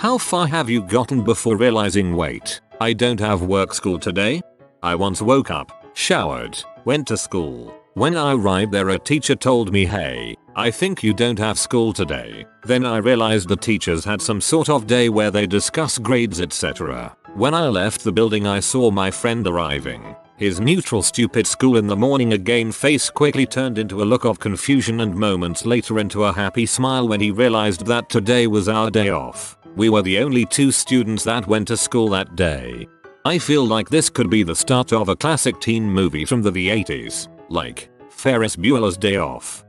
How far have you gotten before realizing wait, I don't have work school today? I once woke up, showered, went to school. When I arrived there a teacher told me, hey, I think you don't have school today. Then I realized the teachers had some sort of day where they discuss grades etc. When I left the building I saw my friend arriving. His neutral stupid school in the morning again face quickly turned into a look of confusion and moments later into a happy smile when he realized that today was our day off. We were the only 2 students that went to school that day. I feel like this could be the start of a classic teen movie from the 80s, like Ferris Bueller's Day Off.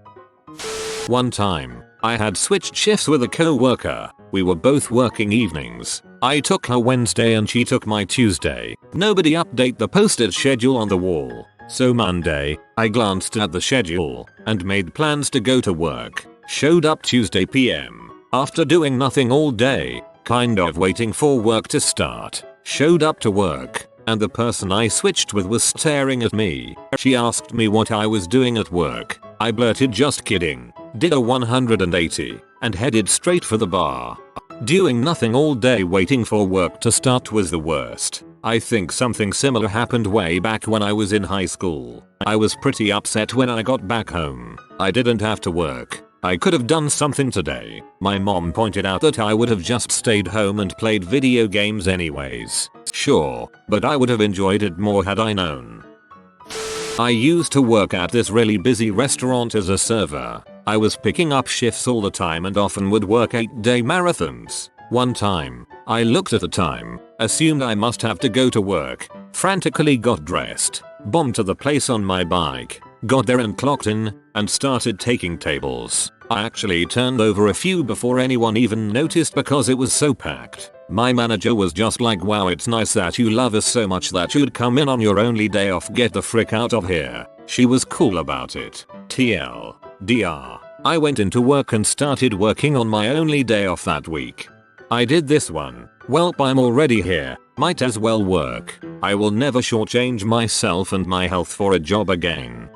One time, I had switched shifts with a co-worker. We were both working evenings. I took her Wednesday and she took my Tuesday. Nobody update the posted schedule on the wall. So Monday, I glanced at the schedule and made plans to go to work. Showed up Tuesday PM. After doing nothing all day, kind of waiting for work to start. Showed up to work and the person I switched with was staring at me. She asked me what I was doing at work. I blurted just kidding. Did a 180 and headed straight for the bar. Doing nothing all day waiting for work to start was the worst. I think something similar happened way back when I was in high school. I was pretty upset when I got back home. I didn't have to work. I could have done something today. My mom pointed out that I would have just stayed home and played video games anyways. Sure, but I would have enjoyed it more had I known. I used to work at this really busy restaurant as a server. I was picking up shifts all the time and often would work 8-day marathons. One time, I looked at the time, assumed I must have to go to work, frantically got dressed, bombed to the place on my bike, got there and clocked in, and started taking tables. I actually turned over a few before anyone even noticed because it was so packed. My manager was just like, wow, it's nice that you love us so much that you'd come in on your only day off, get the frick out of here. She was cool about it. TLDR. I went into work and started working on my only day off that week. I did this one. Welp, I'm already here. Might as well work. I will never shortchange myself and my health for a job again.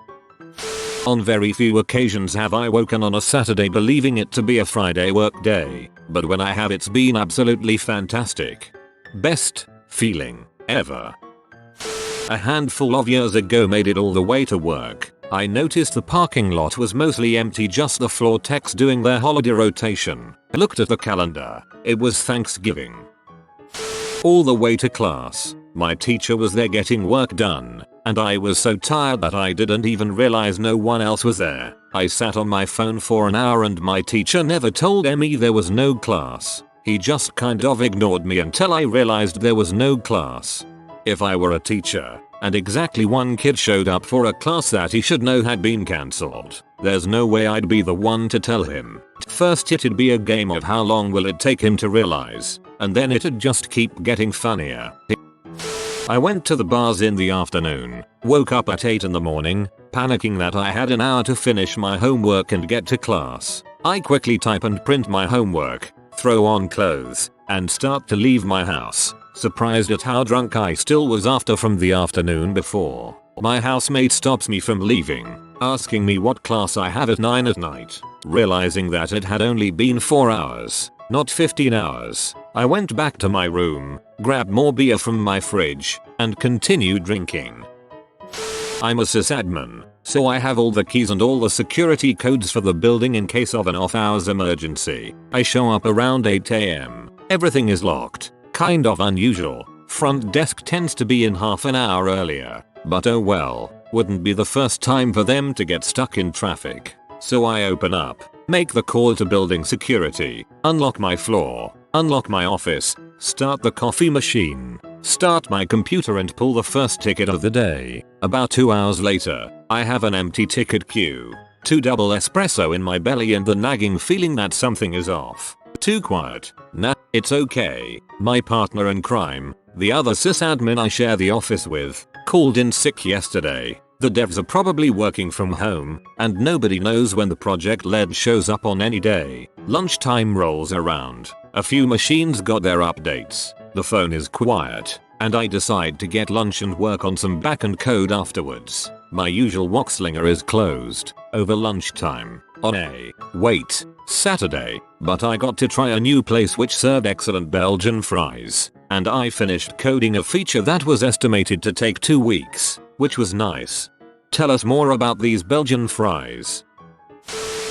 On very few occasions have I woken on a Saturday believing it to be a Friday work day, but when I have it's been absolutely fantastic. Best feeling ever. A handful of years ago made it all the way to work. I noticed the parking lot was mostly empty, just the floor techs doing their holiday rotation. I looked at the calendar. It was Thanksgiving. All the way to class. My teacher was there getting work done, and I was so tired that I didn't even realize no one else was there. I sat on my phone for an hour and my teacher never told me there was no class. He just kind of ignored me until I realized there was no class. If I were a teacher, and exactly one kid showed up for a class that he should know had been cancelled, there's no way I'd be the one to tell him. First it'd be a game of how long will it take him to realize, and then it'd just keep getting funnier. I went to the bars in the afternoon, woke up at 8 in the morning, panicking that I had an hour to finish my homework and get to class. I quickly type and print my homework, throw on clothes, and start to leave my house, surprised at how drunk I still was after from the afternoon before. My housemate stops me from leaving, asking me what class I have at 9 at night. Realizing that it had only been 4 hours, not 15 hours, I went back to my room, grabbed more beer from my fridge, and continued drinking. I'm a sysadmin, so I have all the keys and all the security codes for the building in case of an off-hours emergency. I show up around 8 AM. Everything is locked. Kind of unusual. Front desk tends to be in half an hour earlier, but oh well, wouldn't be the first time for them to get stuck in traffic. So I open up, make the call to building security, unlock my floor, unlock my office, start the coffee machine, start my computer and pull the first ticket of the day. About 2 hours later, I have an empty ticket queue, 2 double espresso in my belly and the nagging feeling that something is off. Too quiet. Nah, it's okay. My partner in crime, the other sysadmin I share the office with, called in sick yesterday. The devs are probably working from home, and nobody knows when the project lead shows up on any day. Lunchtime rolls around. A few machines got their updates. The phone is quiet, and I decide to get lunch and work on some backend code afterwards. My usual Woxslinger is closed over lunchtime. On a wait, Saturday, but I got to try a new place which served excellent Belgian fries, and I finished coding a feature that was estimated to take 2 weeks, which was nice. Tell us more about these Belgian fries.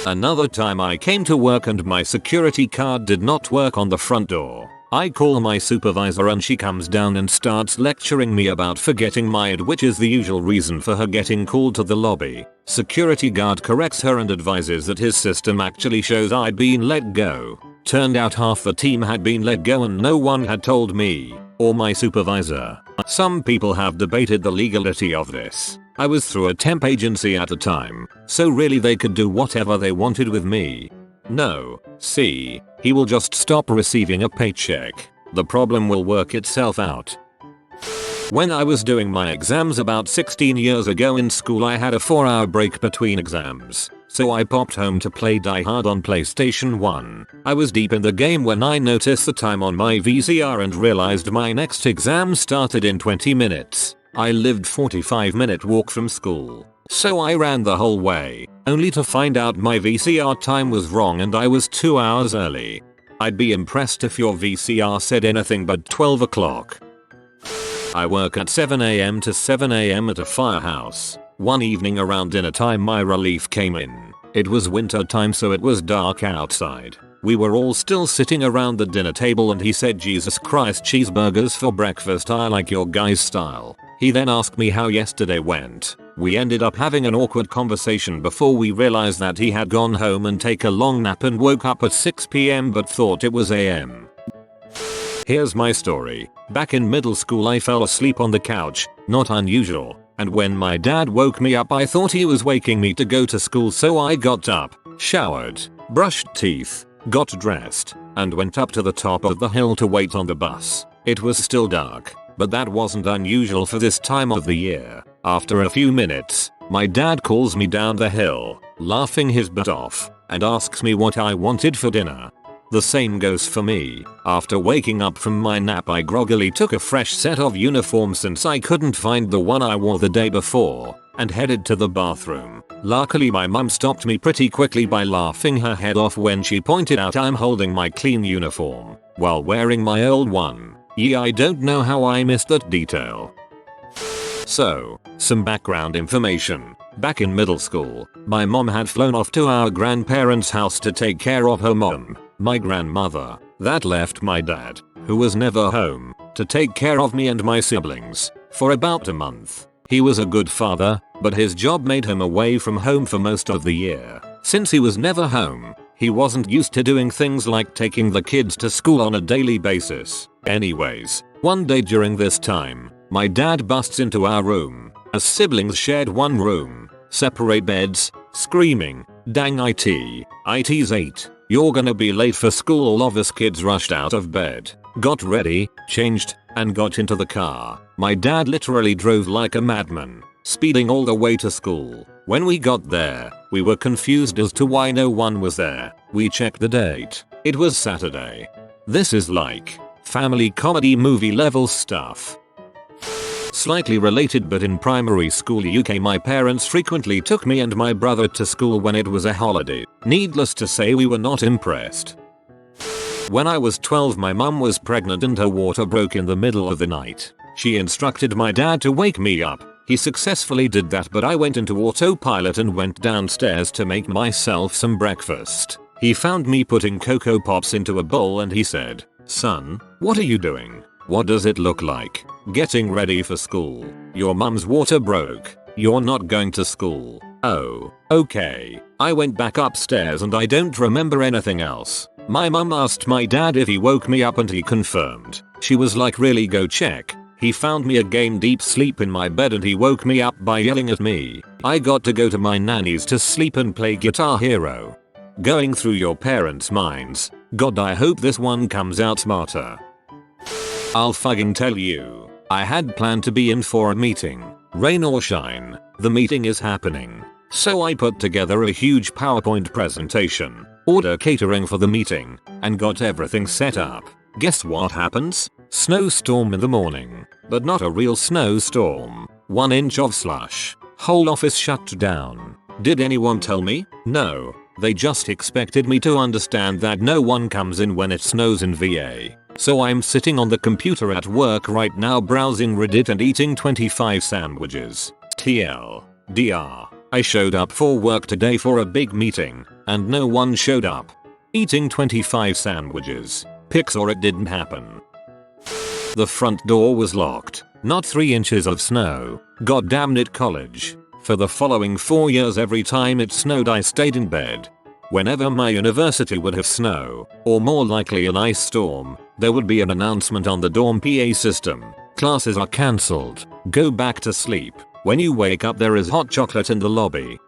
Another time I came to work and my security card did not work on the front door. I call my supervisor and she comes down and starts lecturing me about forgetting my ID, which is the usual reason for her getting called to the lobby. Security guard corrects her and advises that his system actually shows I'd been let go. Turned out half the team had been let go and no one had told me or my supervisor. Some people have debated the legality of this. I was through a temp agency at the time, so really they could do whatever they wanted with me. No, see, he will just stop receiving a paycheck. The problem will work itself out. When I was doing my exams about 16 years ago in school, I had a 4-hour break between exams, so I popped home to play Die Hard on PlayStation 1. I was deep in the game when I noticed the time on my VCR and realized my next exam started in 20 minutes. I lived 45-minute walk from school, so I ran the whole way, only to find out my VCR time was wrong and I was 2 hours early. I'd be impressed if your VCR said anything but 12 o'clock. I work at 7 AM to 7 AM at a firehouse. One evening around dinner time my relief came in. It was winter time, so it was dark outside. We were all still sitting around the dinner table and he said, "Jesus Christ, cheeseburgers for breakfast, I like your guys' style." He then asked me how yesterday went. We ended up having an awkward conversation before we realized that he had gone home and take a long nap and woke up at 6 PM but thought it was AM. Here's my story. Back in middle school I fell asleep on the couch, not unusual, and when my dad woke me up I thought he was waking me to go to school, so I got up, showered, brushed teeth, got dressed, and went up to the top of the hill to wait on the bus. It was still dark, but that wasn't unusual for this time of the year. After a few minutes, my dad calls me down the hill, laughing his butt off, and asks me what I wanted for dinner. The same goes for me. After waking up from my nap I groggily took a fresh set of uniforms since I couldn't find the one I wore the day before, and headed to the bathroom. Luckily my mum stopped me pretty quickly by laughing her head off when she pointed out I'm holding my clean uniform while wearing my old one. Yeah, I don't know how I missed that detail. So, some background information. Back in middle school, my mom had flown off to our grandparents' house to take care of her mom, my grandmother. That left my dad, who was never home, to take care of me and my siblings for about a month. He was a good father, but his job made him away from home for most of the year. Since he was never home, he wasn't used to doing things like taking the kids to school on a daily basis. Anyways, one day during this time, my dad busts into our room. As siblings shared one room, separate beds, screaming, "Dang IT's 8. You're gonna be late for school." All of us kids rushed out of bed, got ready, changed, and got into the car. My dad literally drove like a madman, speeding all the way to school. When we got there, we were confused as to why no one was there. We checked the date. It was Saturday. This is like family comedy movie level stuff. Slightly related, but in primary school UK my parents frequently took me and my brother to school when it was a holiday. Needless to say we were not impressed. When I was 12 my mum was pregnant and her water broke in the middle of the night. She instructed my dad to wake me up. He successfully did that, but I went into autopilot and went downstairs to make myself some breakfast. He found me putting Cocoa Pops into a bowl and he said, "Son, what are you doing? What does it look like? Getting ready for school. Your mum's water broke. You're not going to school." Oh, okay. I went back upstairs and I don't remember anything else. My mum asked my dad if he woke me up and he confirmed. She was like, "Really, go check." He found me again deep sleep in my bed and he woke me up by yelling at me. I got to go to my nanny's to sleep and play Guitar Hero. Going through your parents' minds. God, I hope this one comes out smarter. I'll fucking tell you. I had planned to be in for a meeting. Rain or shine, the meeting is happening. So I put together a huge PowerPoint presentation, order catering for the meeting, and got everything set up. Guess what happens? Snowstorm in the morning. But not a real snowstorm. 1 inch of slush. Whole office shut down. Did anyone tell me? No. They just expected me to understand that no one comes in when it snows in VA. So I'm sitting on the computer at work right now browsing Reddit and eating 25 sandwiches. TLDR. I showed up for work today for a big meeting, and no one showed up. Eating 25 sandwiches. Pics or it didn't happen. The front door was locked. Not 3 inches of snow. God damn it, college. For the following 4 years every time it snowed I stayed in bed. Whenever my university would have snow, or more likely an ice storm, there would be an announcement on the dorm PA system. Classes are cancelled. Go back to sleep. When you wake up there is hot chocolate in the lobby.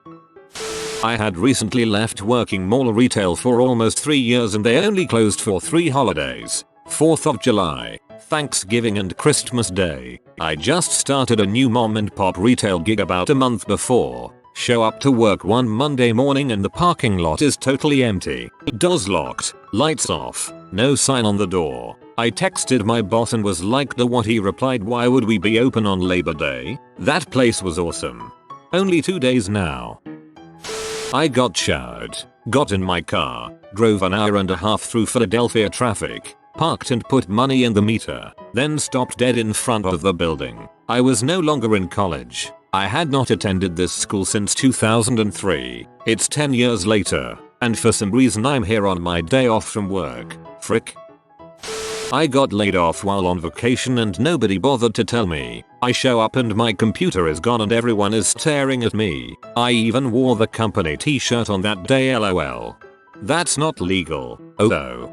I had recently left working mall retail for almost 3 years and they only closed for 3 holidays. 4th of July, Thanksgiving and Christmas Day. I just started a new mom and pop retail gig about a month before. Show up to work one Monday morning and the parking lot is totally empty. Doors locked, lights off, no sign on the door. I texted my boss and was like what he replied, why would we be open on Labor Day? That place was awesome. Only 2 days now. I got showered, got in my car, drove an hour and a half through Philadelphia traffic, parked and put money in the meter, then stopped dead in front of the building. I was no longer in college. I had not attended this school since 2003. It's 10 years later, and for some reason I'm here on my day off from work. Frick. I got laid off while on vacation and nobody bothered to tell me. I show up and my computer is gone and everyone is staring at me. I even wore the company t-shirt on that day, lol. That's not legal. Oh.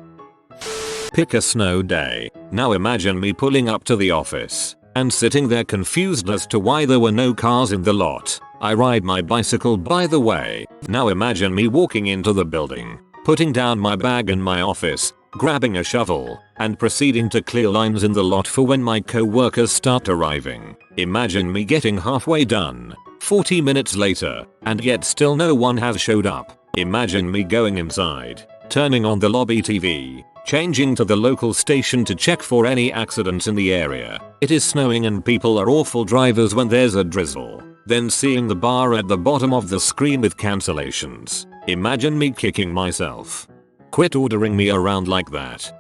Pick a snow day. Now imagine me pulling up to the office and sitting there confused as to why there were no cars in the lot. I ride my bicycle, by the way. Now imagine me walking into the building, putting down my bag in my office, grabbing a shovel, and proceeding to clear lines in the lot for when my co-workers start arriving. Imagine me getting halfway done, 40 minutes later, and yet still no one has showed up. Imagine me going inside, turning on the lobby TV, changing to the local station to check for any accidents in the area. It is snowing and people are awful drivers when there's a drizzle. Then seeing the bar at the bottom of the screen with cancellations. Imagine me kicking myself. Quit ordering me around like that.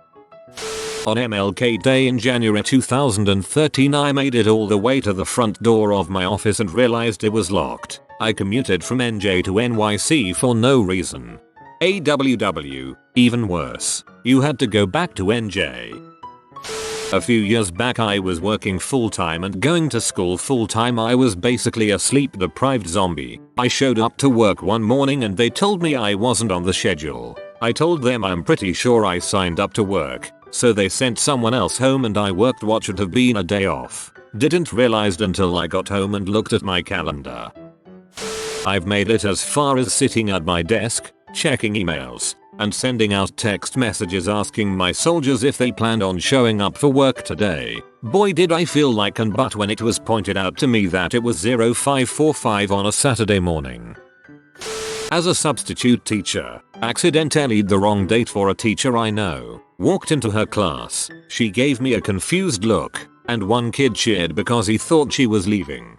On MLK Day in January 2013 I made it all the way to the front door of my office and realized it was locked. I commuted from NJ to NYC for no reason. AWW, even worse, you had to go back to NJ. A few years back I was working full-time and going to school full-time. I was basically a sleep-deprived zombie. I showed up to work one morning and they told me I wasn't on the schedule. I told them I'm pretty sure I signed up to work, so they sent someone else home and I worked what should have been a day off. Didn't realize until I got home and looked at my calendar. I've made it as far as sitting at my desk, checking emails, and sending out text messages asking my soldiers if they planned on showing up for work today. Boy did I feel like an butt when it was pointed out to me that it was 0545 on a Saturday morning. As a substitute teacher, accidentally the wrong date for a teacher I know. Walked into her class, she gave me a confused look, and one kid cheered because he thought she was leaving.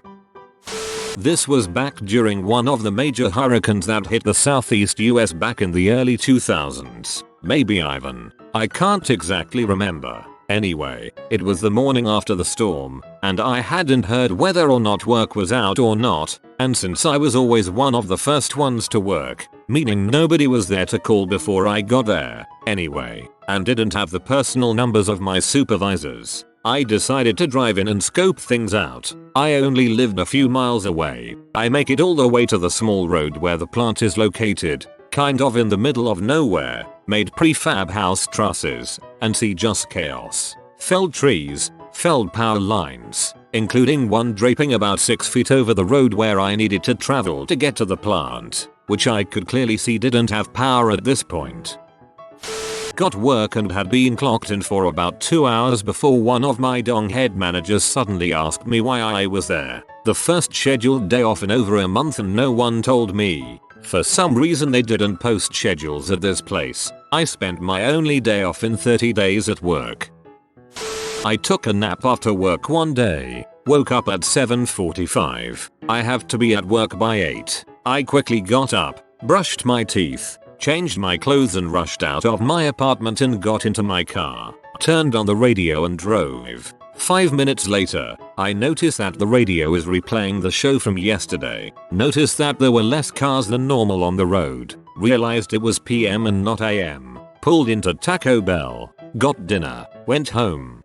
This was back during one of the major hurricanes that hit the southeast US back in the early 2000s. Maybe Ivan. I can't exactly remember. Anyway, it was the morning after the storm, and I hadn't heard whether or not work was out or not, and since I was always one of the first ones to work, meaning nobody was there to call before I got there, anyway, and didn't have the personal numbers of my supervisors, I decided to drive in and scope things out. I only lived a few miles away. I make it all the way to the small road where the plant is located, kind of in the middle of nowhere, made prefab house trusses, and see just chaos. Felled trees, felled power lines, including one draping about 6 feet over the road where I needed to travel to get to the plant, which I could clearly see didn't have power at this point. Got work and had been clocked in for about 2 hours before one of my donghead managers suddenly asked me why I was there. The first scheduled day off in over a month and no one told me. For some reason they didn't post schedules at this place. I spent my only day off in 30 days at work. I took a nap after work one day, woke up at 7:45. I have to be at work by 8. I quickly got up, brushed my teeth, changed my clothes and rushed out of my apartment and got into my car, turned on the radio and drove. 5 minutes later, I noticed that the radio is replaying the show from yesterday. Noticed that there were less cars than normal on the road. Realized it was PM and not AM. Pulled into Taco Bell. Got dinner. Went home.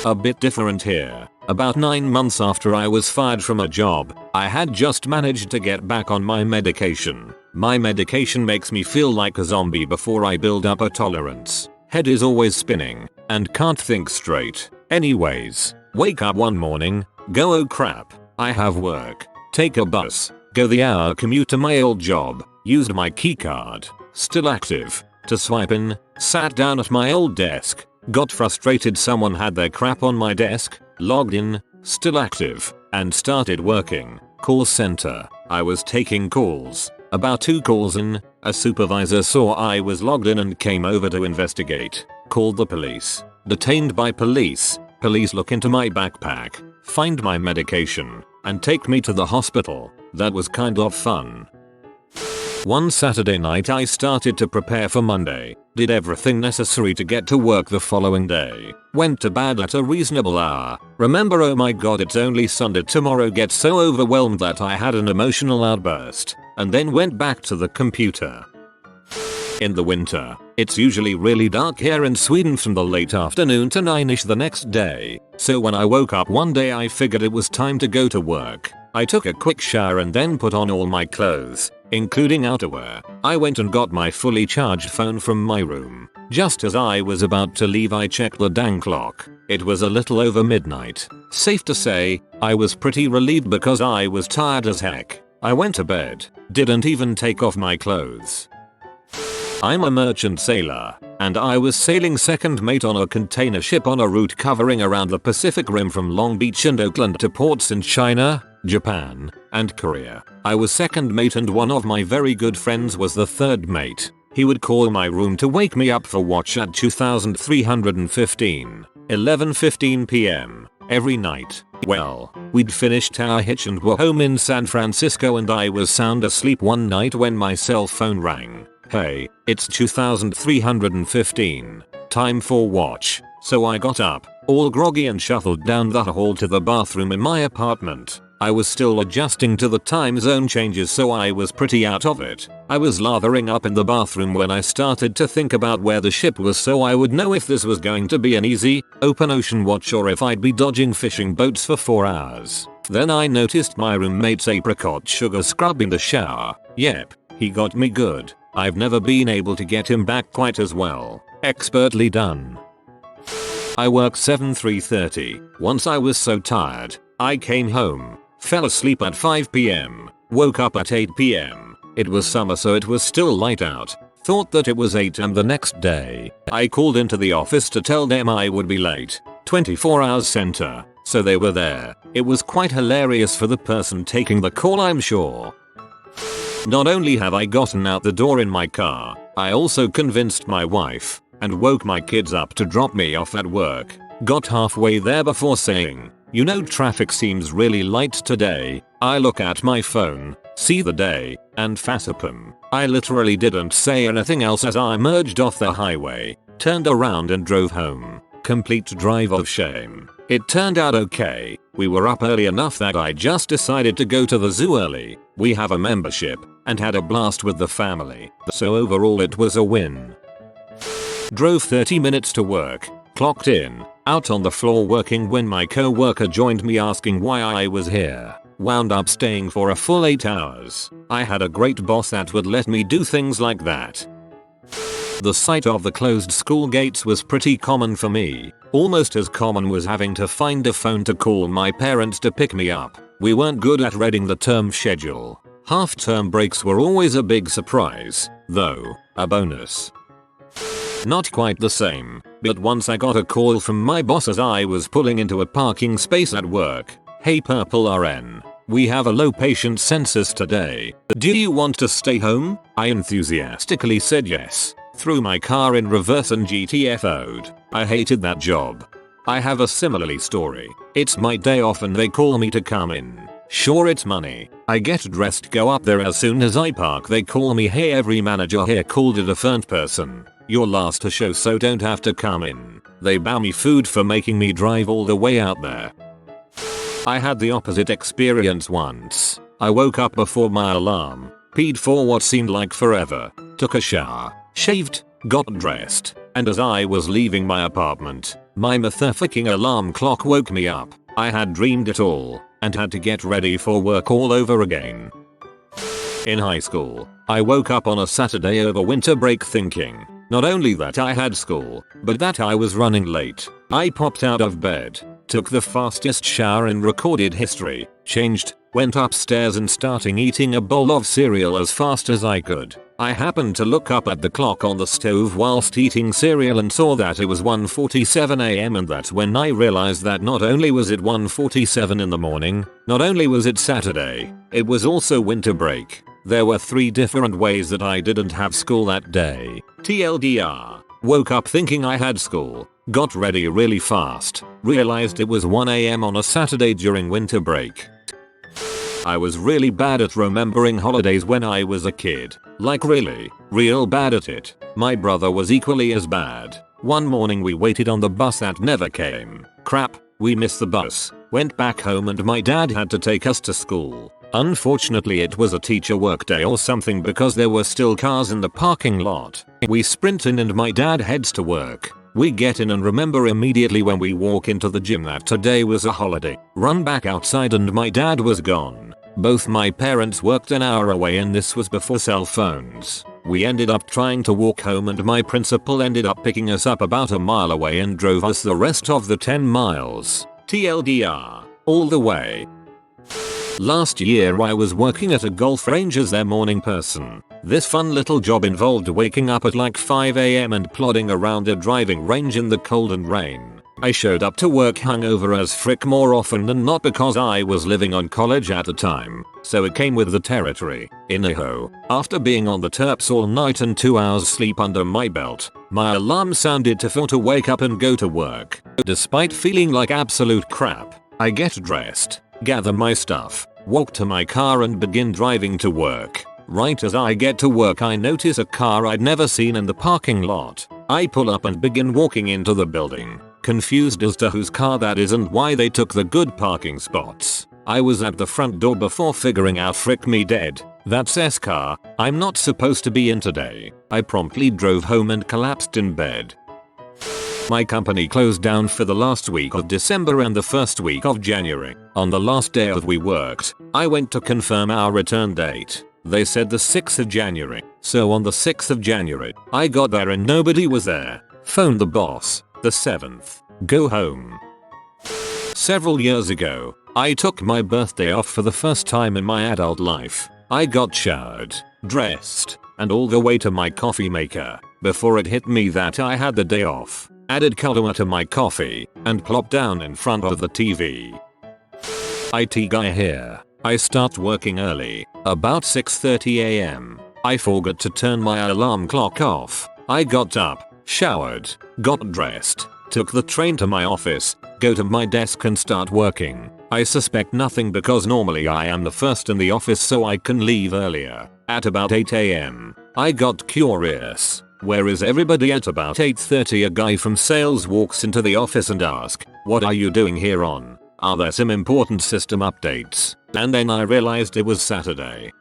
A bit different here. About 9 months after I was fired from a job, I had just managed to get back on my medication. My medication makes me feel like a zombie before I build up a tolerance. Head is always spinning, and can't think straight. Anyways, wake up one morning, go oh crap, I have work. Take a bus, go the hour commute to my old job, used my keycard, still active, to swipe in, sat down at my old desk, got frustrated someone had their crap on my desk, logged in, still active, and started working. Call center. I was taking calls. About 2 calls in, a supervisor saw I was logged in and came over to investigate. Called the police. Detained by police. Police look into my backpack, find my medication, and take me to the hospital. That was kind of fun. One Saturday night I started to prepare for Monday, did everything necessary to get to work the following day, went to bed at a reasonable hour, remember oh my god it's only Sunday tomorrow, get so overwhelmed that I had an emotional outburst, and then went back to the computer. In the winter, it's usually really dark here in Sweden from the late afternoon to 9ish the next day, so when I woke up one day I figured it was time to go to work. I took a quick shower and then put on all my clothes, including outerwear. I went and got my fully charged phone from my room. Just as I was about to leave I checked the dang clock. It was a little over midnight. Safe to say, I was pretty relieved because I was tired as heck. I went to bed, didn't even take off my clothes. I'm a merchant sailor, and I was sailing second mate on a container ship on a route covering around the Pacific Rim from Long Beach and Oakland to ports in China, Japan, and Korea. I was second mate and one of my very good friends was the third mate. He would call my room to wake me up for watch at 2315, 11:15 p.m. every night. Well, we'd finished our hitch and were home in San Francisco and I was sound asleep one night when my cell phone rang. Hey, it's 2315. Time for watch. So I got up, all groggy and shuffled down the hall to the bathroom in my apartment. I was still adjusting to the time zone changes so I was pretty out of it. I was lathering up in the bathroom when I started to think about where the ship was so I would know if this was going to be an easy, open ocean watch or if I'd be dodging fishing boats for 4 hours. Then I noticed my roommate's apricot sugar scrub in the shower. Yep, he got me good. I've never been able to get him back quite as well. Expertly done. I worked 7-3:30. Once I was so tired, I came home, fell asleep at 5 p.m, woke up at 8 p.m. It was summer so it was still light out. Thought that it was 8 am the next day. I called into the office to tell them I would be late. 24 hours center, so they were there. It was quite hilarious for the person taking the call I'm sure. Not only have I gotten out the door in my car, I also convinced my wife and woke my kids up to drop me off at work. Got halfway there before saying, you know traffic seems really light today. I look at my phone, see the day, and facepalm. I literally didn't say anything else as I merged off the highway, turned around and drove home. Complete drive of shame. It turned out okay. We were up early enough that I just decided to go to the zoo early. We have a membership, and had a blast with the family. So overall it was a win. Drove 30 minutes to work, clocked in, out on the floor working when my co-worker joined me asking why I was here. Wound up staying for a full 8 hours. I had a great boss that would let me do things like that. The sight of the closed school gates was pretty common for me. Almost as common was having to find a phone to call my parents to pick me up. We weren't good at reading the term schedule. Half-term breaks were always a big surprise, though, a bonus. Not quite the same, but once I got a call from my boss as I was pulling into a parking space at work. Hey Purple RN, we have a low patient census today. Do you want to stay home? I enthusiastically said yes. Threw my car in reverse and GTFO'd. I hated that job. I have a similarly story. It's my day off and they call me to come in. Sure, it's money. I get dressed, go up there. As soon as I park they call me, hey, every manager here called a different person. You're last to show so don't have to come in. They buy me food for making me drive all the way out there. I had the opposite experience once. I woke up before my alarm, peed for what seemed like forever, took a shower, shaved, got dressed, and as I was leaving my apartment, my motherfucking alarm clock woke me up. I had dreamed it all and had to get ready for work all over again. In high school, I woke up on a Saturday over winter break thinking not only that I had school, but that I was running late. I popped out of bed, took the fastest shower in recorded history, changed, went upstairs and starting eating a bowl of cereal as fast as I could. I happened to look up at the clock on the stove whilst eating cereal and saw that it was 1:47 am, and that's when I realized that not only was it 1:47 in the morning, not only was it Saturday, it was also winter break. There were 3 different ways that I didn't have school that day. TLDR. Woke up thinking I had school, got ready really fast, realized it was 1 am on a Saturday during winter break. I was really bad at remembering holidays when I was a kid. Like really, real bad at it. My brother was equally as bad. One morning we waited on the bus that never came. Crap, we missed the bus. Went back home and my dad had to take us to school. Unfortunately it was a teacher workday or something because there were still cars in the parking lot. We sprint in and my dad heads to work. We get in and remember immediately when we walk into the gym that today was a holiday. Run back outside and my dad was gone. Both my parents worked an hour away and this was before cell phones. We ended up trying to walk home and my principal ended up picking us up about a mile away and drove us the rest of the 10 miles. TLDR. All the way. Last year I was working at a golf range as their morning person. This fun little job involved waking up at like 5 am and plodding around a driving range in the cold and rain. I showed up to work hungover as frick more often than not because I was living on college at the time, so it came with the territory. Anyhow, after being on the terps all night and 2 hours sleep under my belt, my alarm sounded to wake up and go to work. Despite feeling like absolute crap, I get dressed, gather my stuff, walk to my car and begin driving to work. Right as I get to work I notice a car I'd never seen in the parking lot. I pull up and begin walking into the building, confused as to whose car that is and why they took the good parking spots. I was at the front door before figuring out frick me dead. That's S car, I'm not supposed to be in today. I promptly drove home and collapsed in bed. My company closed down for the last week of December and the first week of January. On the last day of we worked, I went to confirm our return date. They said the 6th of January. So on the 6th of January, I got there and nobody was there. Phoned the boss. The 7th. Go home. Several years ago, I took my birthday off for the first time in my adult life. I got showered, dressed, and all the way to my coffee maker before it hit me that I had the day off. Added color to my coffee and plopped down in front of the TV. IT guy here. I start working early, about 6:30 am. I forgot to turn my alarm clock off. I got up, showered, got dressed, took the train to my office, go to my desk and start working. I suspect nothing because normally I am the first in the office so I can leave earlier. At about 8 am, I got curious. Where is everybody? At about 8:30 a guy from sales walks into the office and asks, "What are you doing here on? Are there some important system updates?" And then I realized it was Saturday.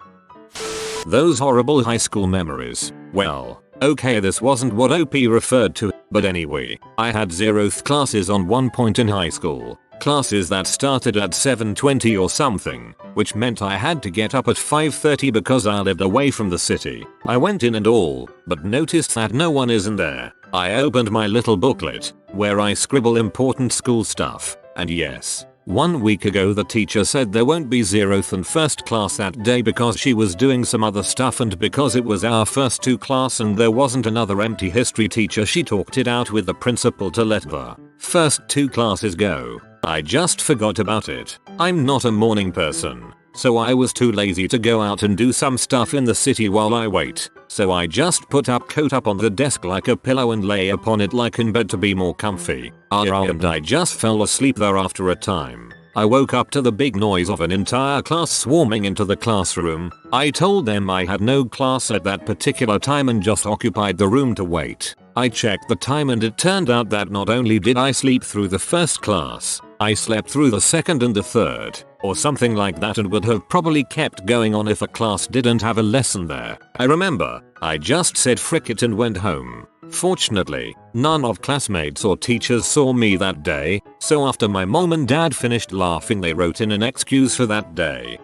Those horrible high school memories. Well, okay, this wasn't what OP referred to, but anyway, I had zeroth classes on one point in high school. Classes that started at 7:20 or something, which meant I had to get up at 5:30 because I lived away from the city. I went in and all, but noticed that no one isn't there. I opened my little booklet, where I scribble important school stuff, and yes, 1 week ago the teacher said there won't be zeroth and first class that day because she was doing some other stuff and because it was our first 2 class and there wasn't another empty history teacher, she talked it out with the principal to let the first 2 classes go. I just forgot about it. I'm not a morning person, so I was too lazy to go out and do some stuff in the city while I wait. So I just put up coat up on the desk like a pillow and lay upon it like in bed to be more comfy. And I just fell asleep there after a time. I woke up to the big noise of an entire class swarming into the classroom. I told them I had no class at that particular time and just occupied the room to wait. I checked the time and it turned out that not only did I sleep through the first class, I slept through the second and the third, or something like that, and would have probably kept going on if a class didn't have a lesson there. I remember, I just said frick it and went home. Fortunately, none of classmates or teachers saw me that day, so after my mom and dad finished laughing they wrote in an excuse for that day.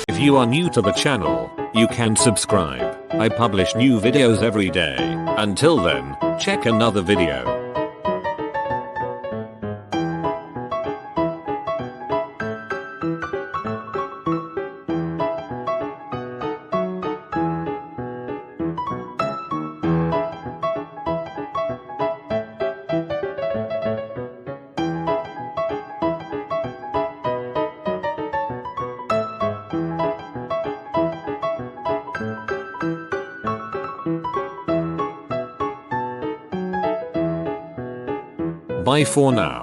If you are new to the channel, you can subscribe. I publish new videos every day. Until then, check another video. Bye for now.